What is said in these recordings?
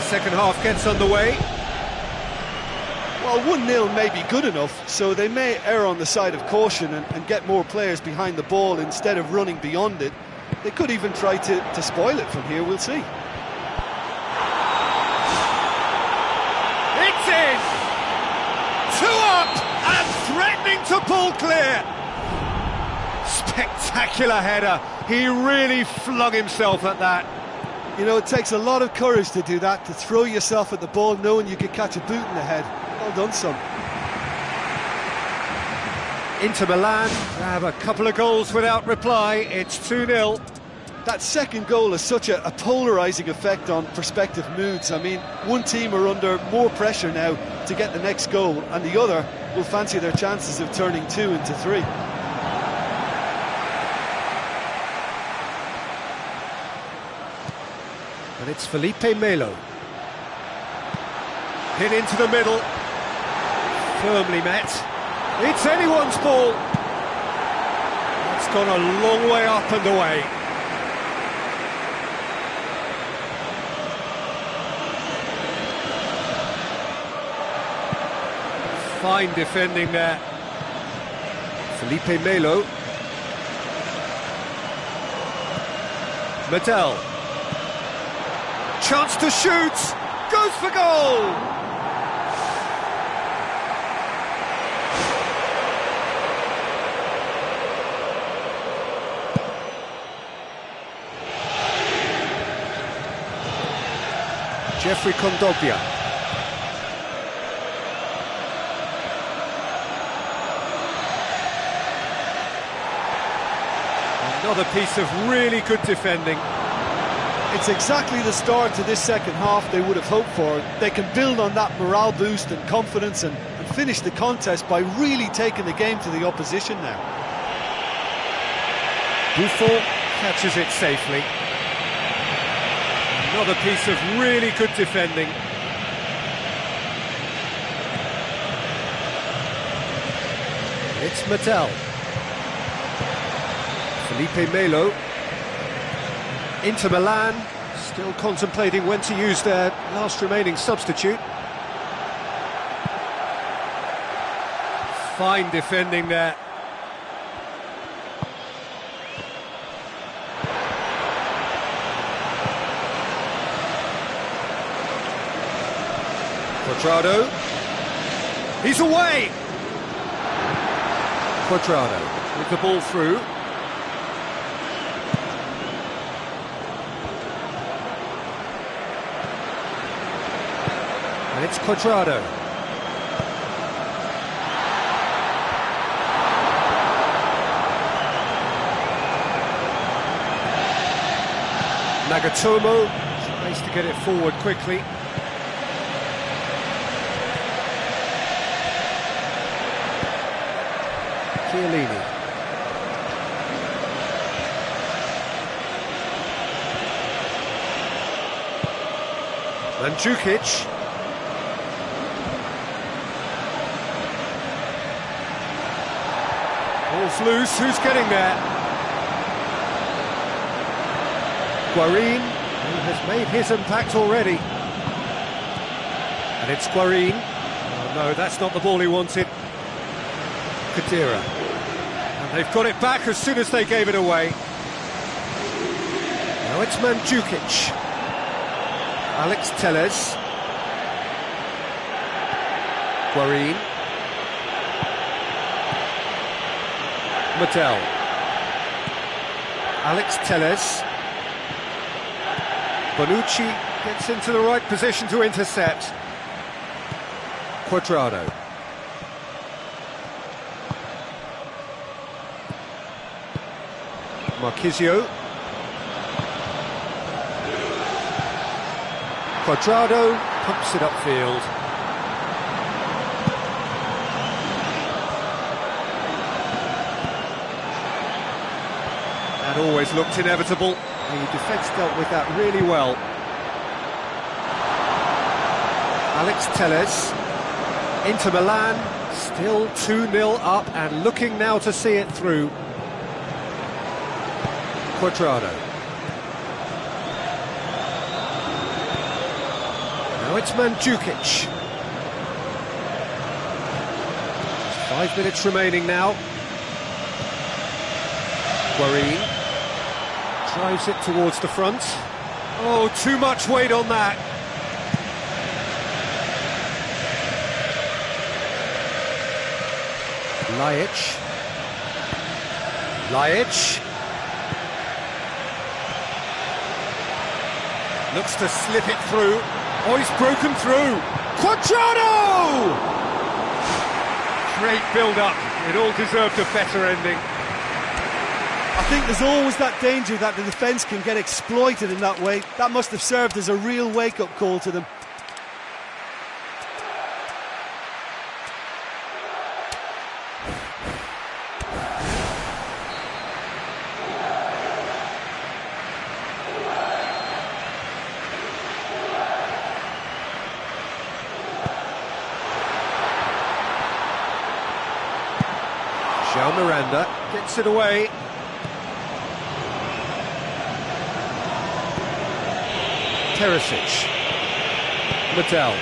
second half gets underway. Well, 1-0 may be good enough, so they may err on the side of caution and get more players behind the ball instead of running beyond it. They could even try to spoil it from here, we'll see. It's in! 2 up and threatening to pull clear. Spectacular header. He really flung himself at that. You know, it takes a lot of courage to do that, to throw yourself at the ball knowing you could catch a boot in the head. Well done, son. Inter Milan have a couple of goals without reply. It's 2-0. That second goal has such a polarising effect on prospective moods. I mean, one team are under more pressure now to get the next goal, and the other will fancy their chances of turning 2 into 3. And it's Felipe Melo. Hit into the middle. Firmly met. It's anyone's ball. It's gone a long way up and away. Fine defending there. Felipe Melo. Medel. Chance to shoot. Goes for goal. Jeffrey Kondogbia. Another piece of really good defending. It's exactly the start to this second half they would have hoped for. They can build on that morale boost and confidence and finish the contest by really taking the game to the opposition now. Buffon catches it safely. Another piece of really good defending. It's Medel. Felipe Melo. Inter Milan still contemplating when to use their last remaining substitute. Fine defending there. Quadrado. He's away! Quadrado with the ball through. And it's Quadrado. Nagatomo tries to get it forward quickly. Chiellini. Mandzukic. Ball's loose, who's getting there? Guarin, who has made his impact already. And it's Guarin. Oh no, that's not the ball he wanted. Kadira. And they've got it back as soon as they gave it away. Now it's Mandzukic. Alex Telles. Guarin. Medel. Alex Telles. Bonucci gets into the right position to intercept. Quadrado. Marchisio. Quadrado pumps it upfield. That always looked inevitable. The defence dealt with that really well. Alex Telles. Inter Milan still 2-0 up and looking now to see it through. Quadrado. it's Mandzukic. Just 5 minutes remaining now. Guarin drives it towards the front. Oh, too much weight on that. Lajic. Looks to slip it through. Oh, he's broken through. Quadrado! Great build-up. It all deserved a better ending. I think there's always that danger that the defence can get exploited in that way. That must have served as a real wake-up call to them. Miranda gets it away. Teresic. Medel.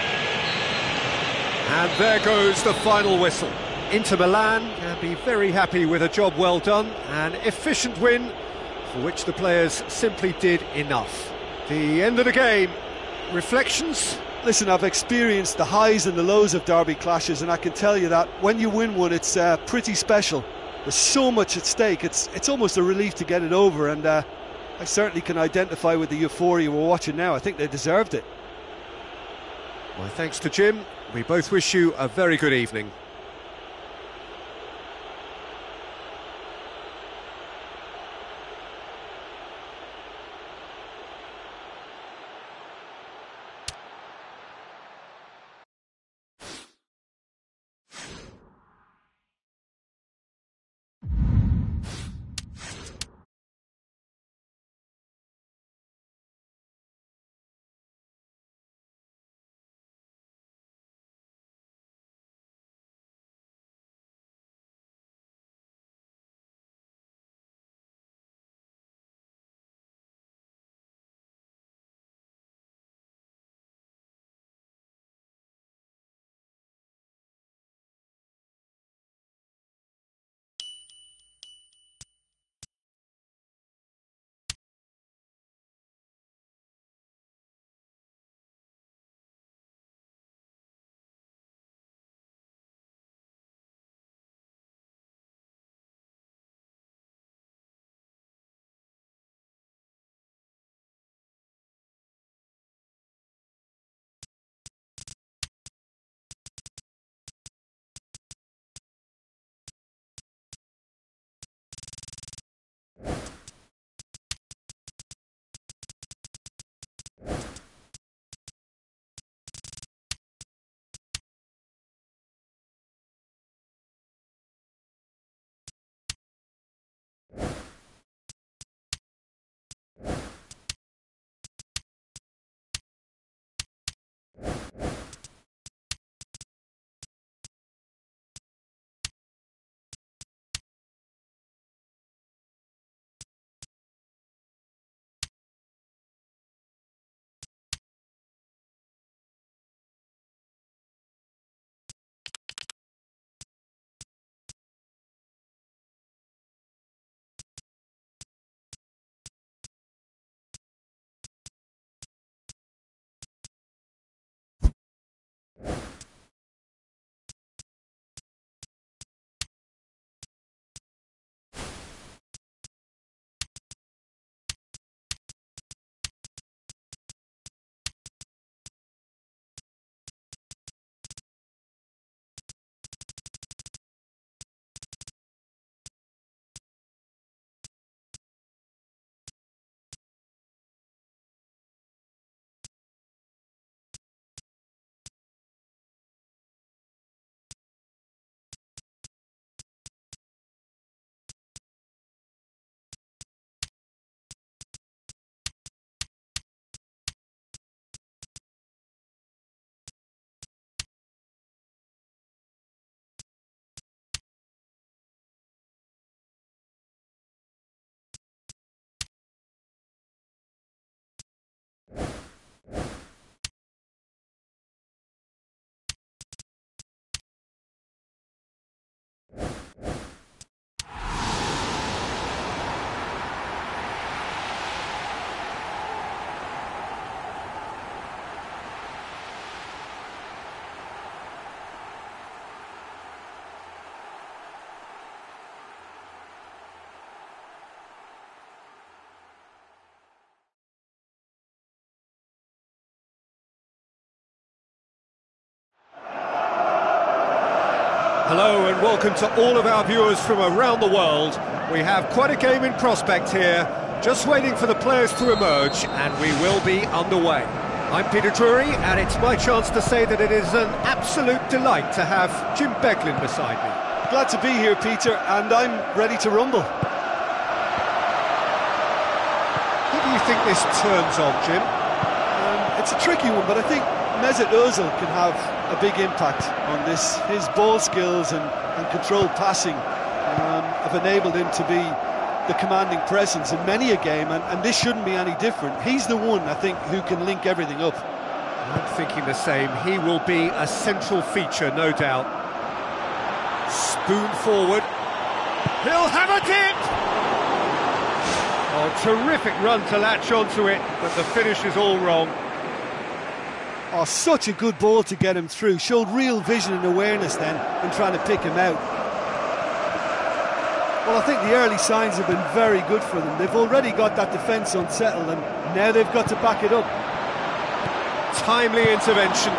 And there goes the final whistle. Inter Milan can be very happy with a job well done, an efficient win for which the players simply did enough. The end of the game. Reflections? Listen, I've experienced the highs and the lows of derby clashes, and I can tell you that when you win one, it's pretty special. There's so much at stake, it's almost a relief to get it over, and I certainly can identify with the euphoria we're watching now. I think they deserved it. My thanks to Jim. We both wish you a very good evening. Hello and welcome to all of our viewers from around the world. We have quite a game in prospect here, just waiting for the players to emerge, and we will be underway. I'm Peter Drury, and it's my chance to say that it is an absolute delight to have Jim Beglin beside me. Glad to be here, Peter, and I'm ready to rumble. Who do you think this turns on, Jim? It's a tricky one, but I think Mesut Ozil can have a big impact on this. His ball skills and controlled passing have enabled him to be the commanding presence in many a game, and this shouldn't be any different. He's the one, I think, who can link everything up. I'm thinking the same. He will be a central feature, no doubt. Spoon forward. He'll have a dip! Oh, terrific run to latch onto it, but the finish is all wrong. Oh, such a good ball to get him through. Showed real vision and awareness then in trying to pick him out. Well, I think the early signs have been very good for them. They've already got that defence unsettled, and now they've got to back it up. Timely intervention.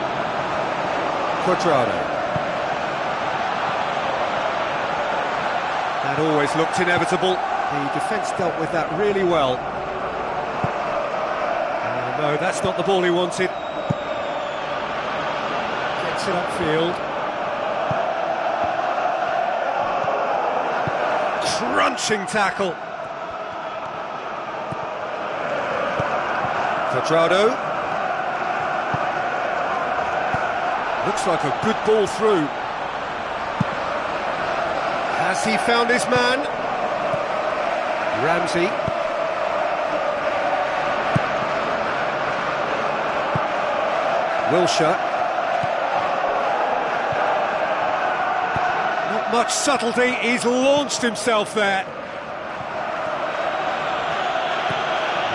Quadrado. That always looked inevitable. The defence dealt with that really well. No, that's not the ball he wanted. Gets it upfield. Crunching tackle. Quadrado. Looks like a good ball through. Has he found his man? Ramsey. Wilshere. Not much subtlety, he's launched himself there.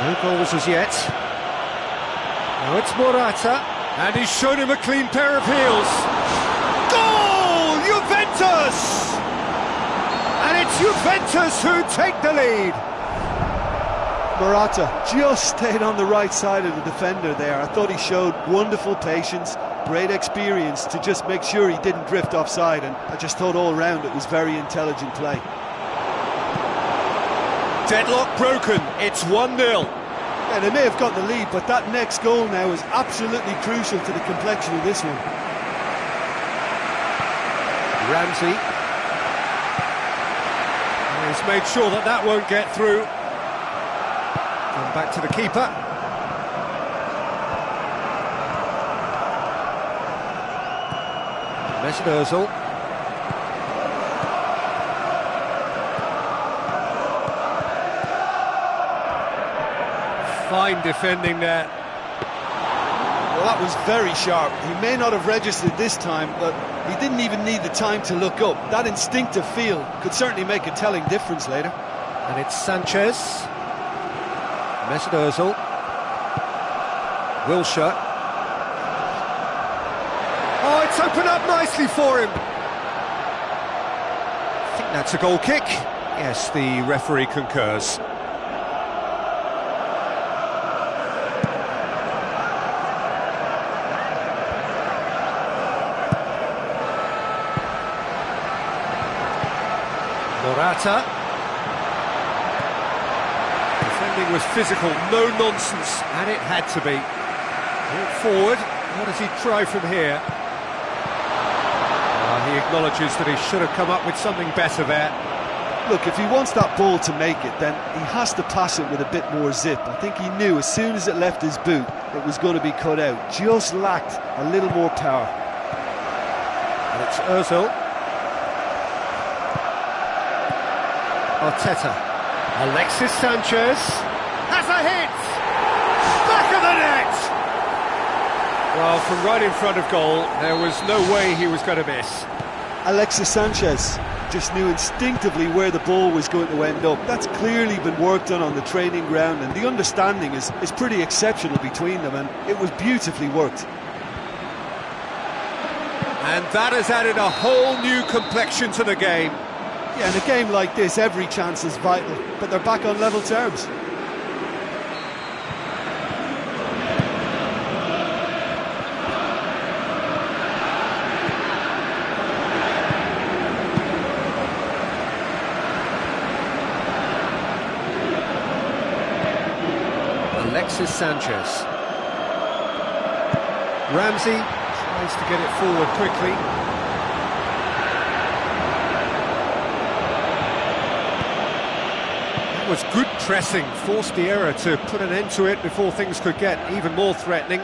No goals as yet. Now it's Morata, and he's shown him a clean pair of heels. Goal! Juventus! And it's Juventus who take the lead. Morata just stayed on the right side of the defender there. I thought he showed wonderful patience, great experience to just make sure he didn't drift offside, and I just thought all round it was very intelligent play. Deadlock broken, it's 1-0. Yeah, they may have got the lead, but that next goal now is absolutely crucial to the complexion of this one. Ramsey. He's made sure that that won't get through. Come back to the keeper. Mesut Ozil. Fine defending there. Well, that was very sharp. He may not have registered this time, but he didn't even need the time to look up. That instinctive feel could certainly make a telling difference later. And it's Sanchez. Mesut Ozil. Wilshere. Oh, it's opened up nicely for him. I think that's a goal kick. Yes, the referee concurs. Morata. Defending was physical, no nonsense, and it had to be. Brought forward, what does he try from here? He acknowledges that he should have come up with something better there. Look, if he wants that ball to make it, then he has to pass it with a bit more zip. I think he knew as soon as it left his boot, it was going to be cut out. Just lacked a little more power. And it's Ozil. Arteta. Alexis Sanchez has a hit! Back of the net! Well, from right in front of goal, there was no way he was going to miss. Alexis Sanchez just knew instinctively where the ball was going to end up. That's clearly been worked on the training ground, and the understanding is pretty exceptional between them, and it was beautifully worked. And that has added a whole new complexion to the game. Yeah, in a game like this, every chance is vital, but they're back on level terms. Alexis Sanchez. Ramsey tries to get it forward quickly. That was good pressing, forced the error to put an end to it before things could get even more threatening.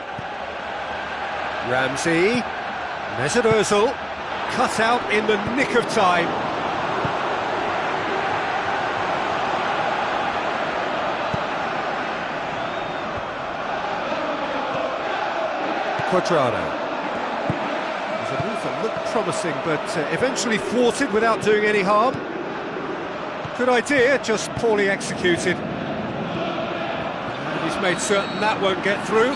Ramsey, Mesut Ozil, cut out in the nick of time. Quadrado. It was a move that looked promising, but eventually thwarted without doing any harm. Good idea, just poorly executed. And he's made certain that won't get through.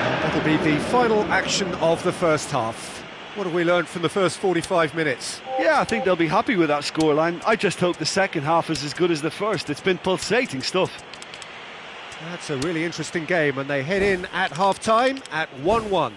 And that'll be the final action of the first half. What have we learned from the first 45 minutes? Yeah, I think they'll be happy with that scoreline. I just hope the second half is as good as the first. It's been pulsating stuff. That's a really interesting game, and they head in at half-time at 1-1.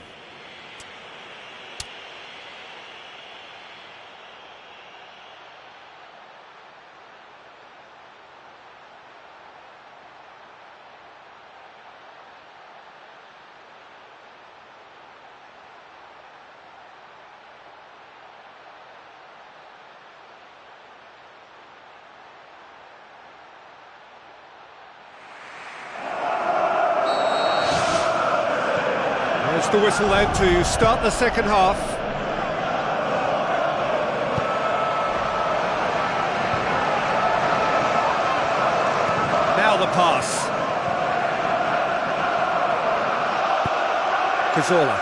There's the whistle then to start the second half. Now the pass. Cazorla.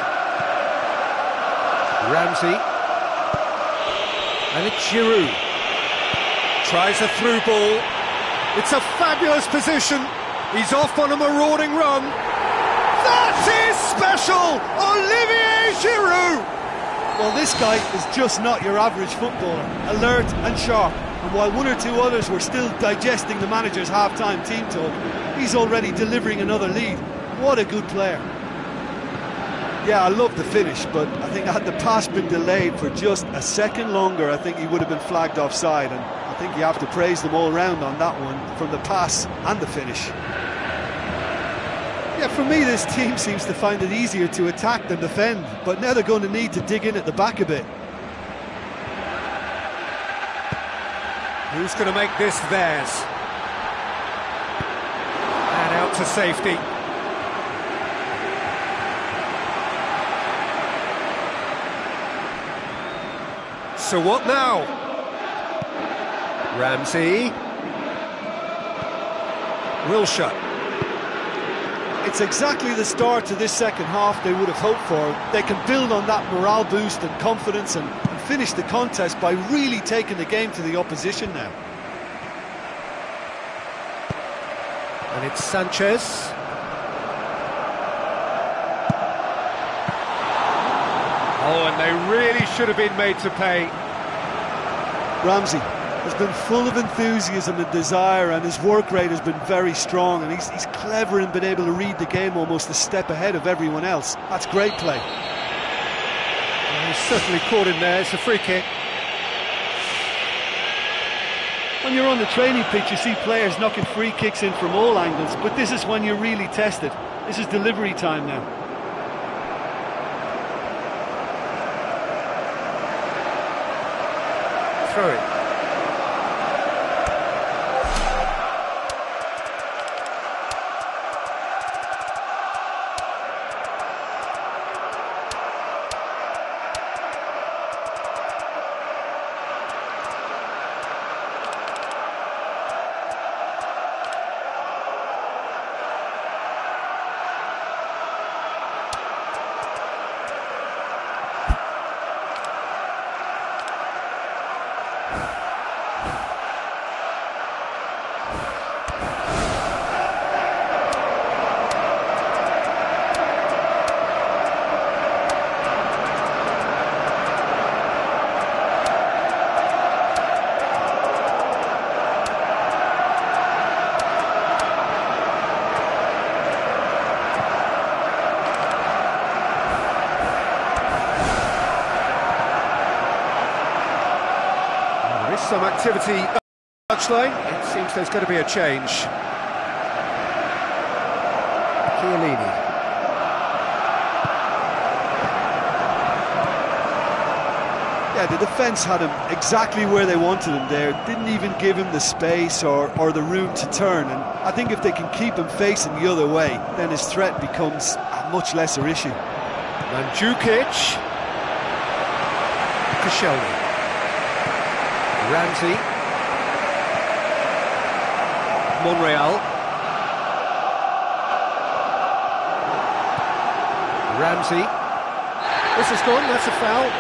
Ramsey. And it's Giroud. Tries a through ball. It's a fabulous position. He's off on a marauding run. That is special! Olivier Giroud! Well, this guy is just not your average footballer. Alert and sharp. And while one or two others were still digesting the manager's half-time team talk, he's already delivering another lead. What a good player. Yeah, I love the finish, but I think had the pass been delayed for just a second longer, I think he would have been flagged offside. And I think you have to praise them all round on that one, from the pass and the finish. Yeah, for me, this team seems to find it easier to attack than defend, but now they're going to need to dig in at the back a bit. Who's going to make this theirs? And out to safety. So what now? Ramsey. Wilshere. It's exactly the start to this second half they would have hoped for. They can build on that morale boost and confidence and finish the contest by really taking the game to the opposition now. And it's Sanchez. Oh, and they really should have been made to pay. Ramsey has been full of enthusiasm and desire, and his work rate has been very strong, and he's clever in being able to read the game almost a step ahead of everyone else. That's great play. Well, he's certainly caught him there. It's a free kick. When you're on the training pitch, you see players knocking free kicks in from all angles, but this is when you're really tested. This is delivery time now. Throw it. Some activity touchline. It seems there's going to be a change. Chiellini. Yeah, the defence had him exactly where they wanted him there. Didn't even give him the space or the room to turn. And I think if they can keep him facing the other way, then his threat becomes a much lesser issue. Mandzukic. Koscielny. Ramsey. Monreal. Ramsey. This is gone, that's a foul.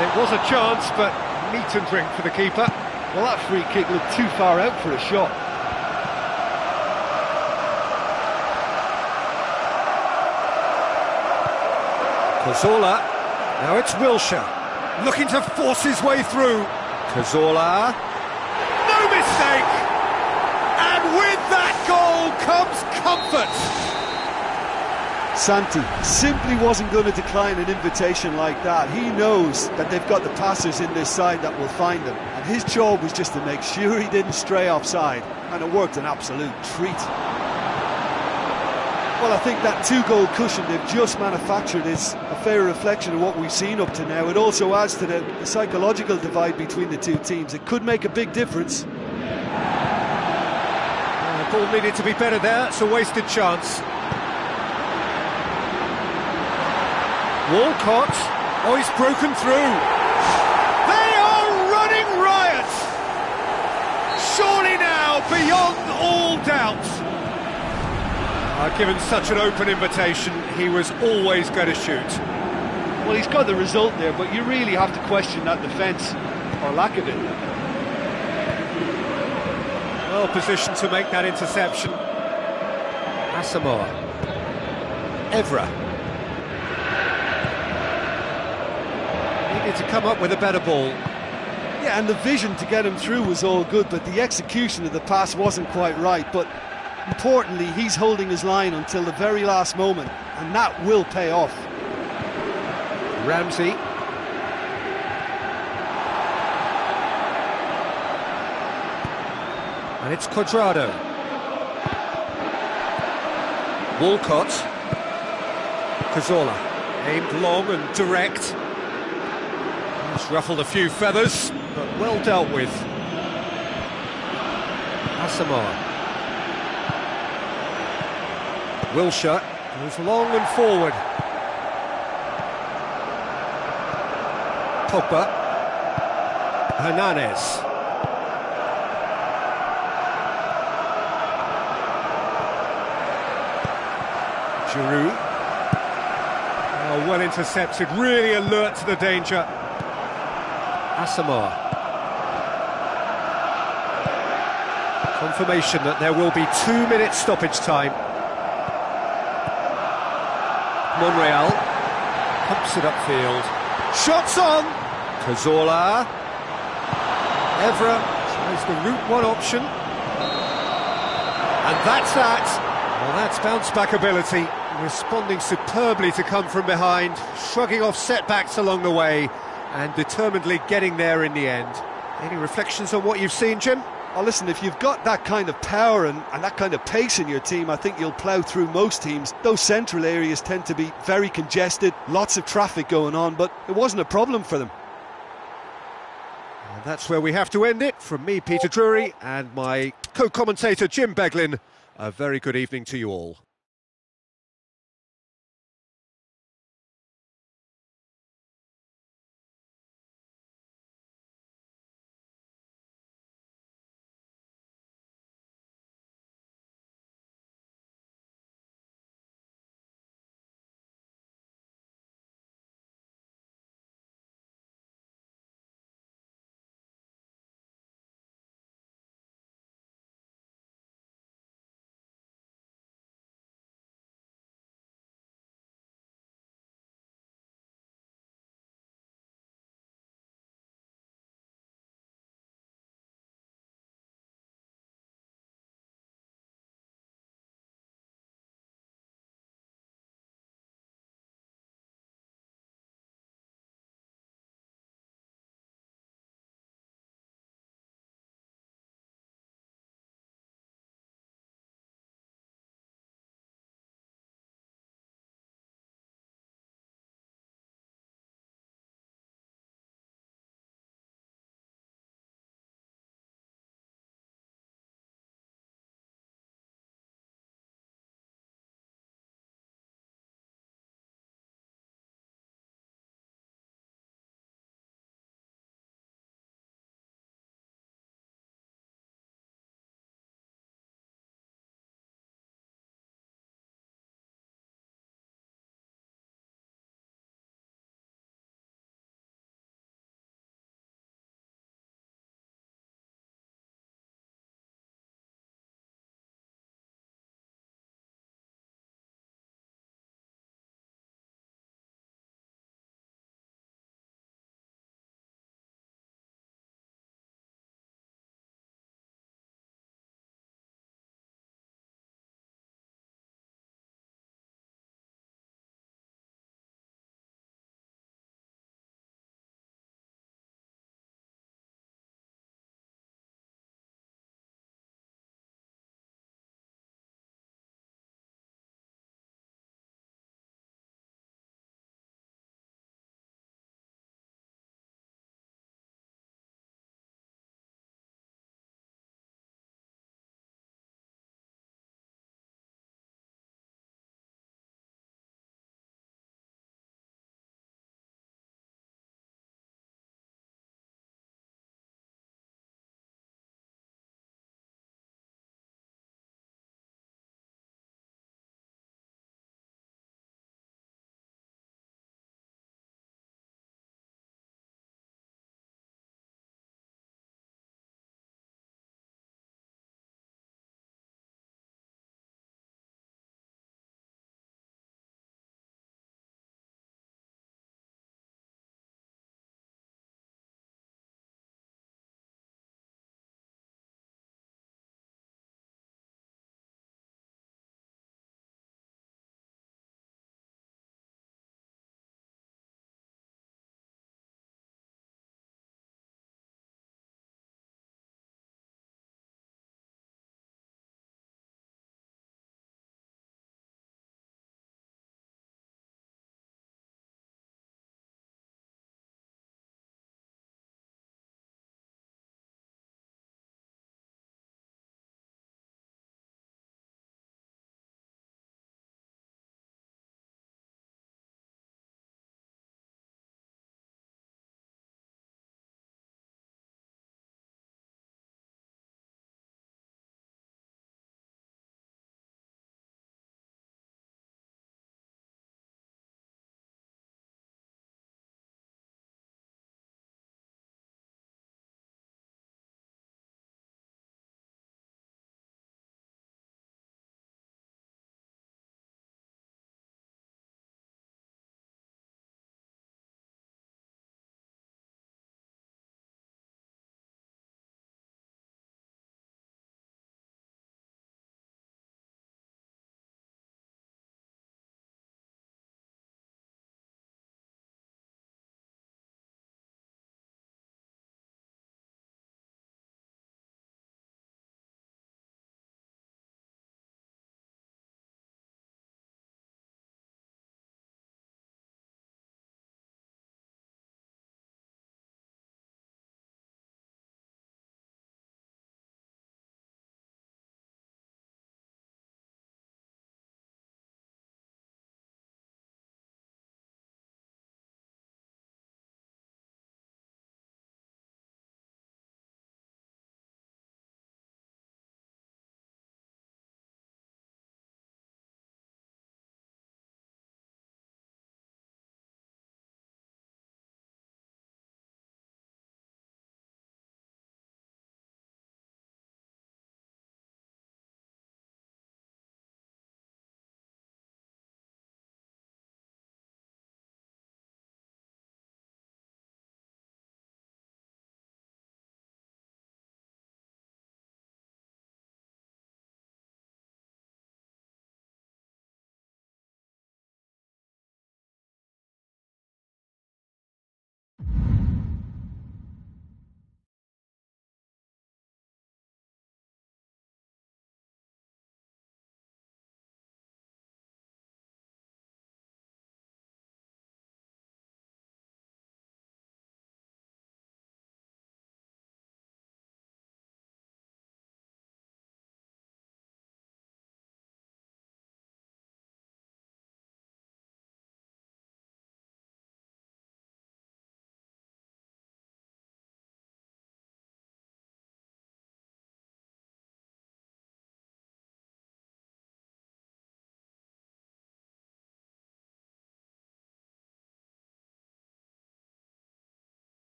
It was a chance, but meat and drink for the keeper. Well, that free kick looked too far out for a shot. Cazorla. Now it's Wilshere. Looking to force his way through. Cazorla. No mistake! And with that goal comes comfort. Santi simply wasn't going to decline an invitation like that. He knows that they've got the passers in this side that will find him, and his job was just to make sure he didn't stray offside, and it worked an absolute treat. Well, I think that two-goal cushion they've just manufactured is a fair reflection of what we've seen up to now. It also adds to the psychological divide between the two teams. It could make a big difference. The ball needed to be better there. It's a wasted chance. Walcott. Oh, he's broken through. They are running riot. Surely now, beyond all doubt. Given such an open invitation, he was always going to shoot. Well, he's got the result there, but you really have to question that defence, or lack of it. Well positioned to make that interception. Asamoah. Evra. Needed to come up with a better ball. Yeah, and the vision to get him through was all good, but the execution of the pass wasn't quite right. But importantly, he's holding his line until the very last moment, and that will pay off. Ramsey. And it's Cuadrado. Walcott. Cazorla. Aimed long and direct. He's ruffled a few feathers, but well dealt with. Asamoah. Wilshere goes long and forward. Pogba. Hernandez. Giroud. Oh, well intercepted, really alert to the danger. Asamoah. Confirmation that there will be 2 minutes stoppage time. Monreal pumps it upfield. Shots on! Cazorla. Evra tries the route one option. And that's that. Well, that's bounce-back ability. Responding superbly to come from behind, shrugging off setbacks along the way, and determinedly getting there in the end. Any reflections on what you've seen, Jim? Oh, listen, if you've got that kind of power and that kind of pace in your team, I think you'll plough through most teams. Those central areas tend to be very congested, lots of traffic going on, but it wasn't a problem for them. And that's where we have to end it. From me, Peter Drury, and my co-commentator, Jim Beglin, a very good evening to you all.